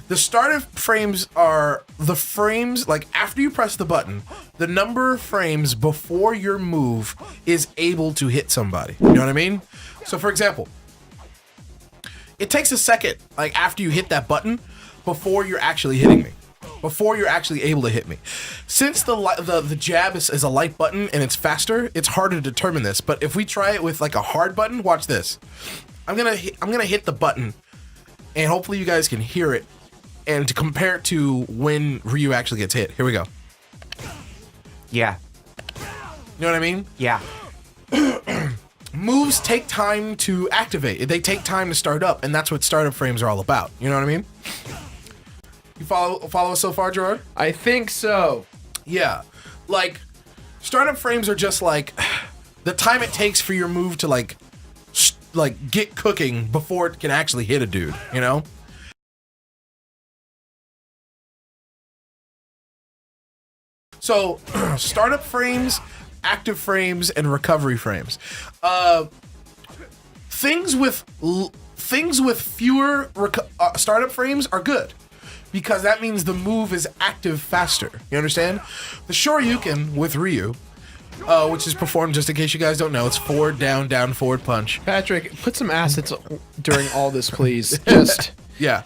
the startup frames are the frames, like after you press the button, the number of frames before your move is able to hit somebody. You know what I mean? So for example, it takes a second, like after you hit that button, before you're actually hitting me. Before you're actually able to hit me. Since the jab is a light button and it's faster, it's harder to determine this. But if we try it with like a hard button, watch this. I'm gonna hit the button, and hopefully you guys can hear it, and to compare it to when Ryu actually gets hit. Here we go. Yeah. You know what I mean? Yeah. Moves take time to activate. They take time to start up, and that's what startup frames are all about. You know what I mean? You follow us so far, Gerard? I think so. Yeah. Like, startup frames are just like the time it takes for your move to like get cooking before it can actually hit a dude, you know? So, startup frames, active frames, and recovery frames. Things with fewer startup frames are good, because that means the move is active faster. You understand? The Shoryuken with Ryu, which is performed, just in case you guys don't know, it's forward, down, down, forward punch. Patrick, put some assets during all this, please. Just... Yeah.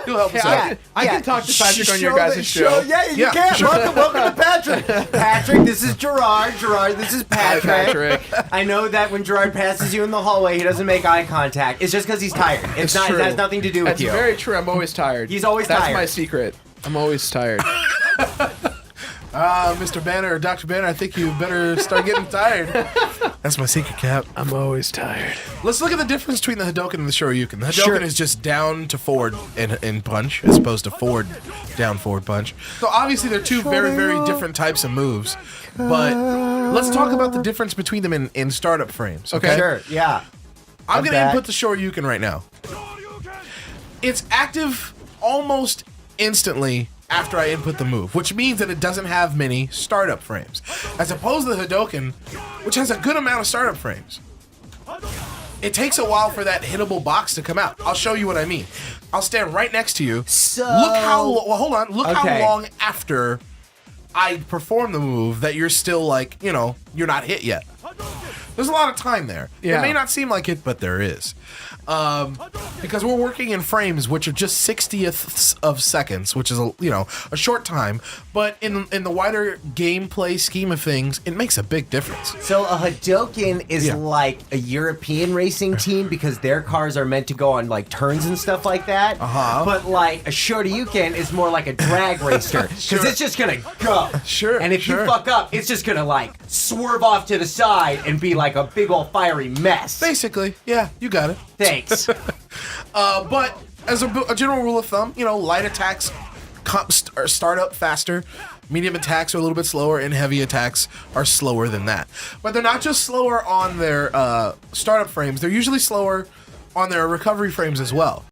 You'll help us out. I can talk to Patrick on your guys' show. Yeah, you can. Sure. Welcome to Patrick. Patrick, this is Gerard. Gerard, this is Patrick. Hi, Patrick. I know that when Gerard passes you in the hallway, he doesn't make eye contact. It's just because he's tired. It's not. True. It has nothing to do with That's you. very true. I'm always tired. He's always That's tired. my secret. I'm always tired. Mr. Banner or Dr. Banner, I think you better start getting tired. That's my secret, Cap. I'm always tired. Let's look at the difference between the Hadoken and the Shoryuken. The Hadoken is just down to forward in punch, as opposed to forward, down, forward punch. So obviously they're two very, very different types of moves. But let's talk about the difference between them in startup frames. Okay. Sure. Yeah. I'm going to input the Shoryuken right now. It's active almost instantly after I input the move, which means that it doesn't have many startup frames, as opposed to the Hadoken, which has a good amount of startup frames. It takes a while for that hittable box to come out. I'll show you what I mean. I'll stand right next to you. So look how hold on. Look Okay. how long after I perform the move that you're still like, you know, you're not hit yet. There's a lot of time there. Yeah. It may not seem like it, but there is. Because we're working in frames which are just 60ths of seconds, which is a short time, but in the wider gameplay scheme of things, it makes a big difference. So a Hadoken is like a European racing team because their cars are meant to go on like turns and stuff like that. But like a Shoryuken is more like a drag racer because it's just gonna go. Sure. And if you fuck up, it's just gonna like swerve off to the side and be like a big old fiery mess. Basically, yeah, you got it. Thanks. But as a general rule of thumb, light attacks start up faster, medium attacks are a little bit slower, and heavy attacks are slower than that. But they're not just slower on their startup frames, they're usually slower on their recovery frames as well.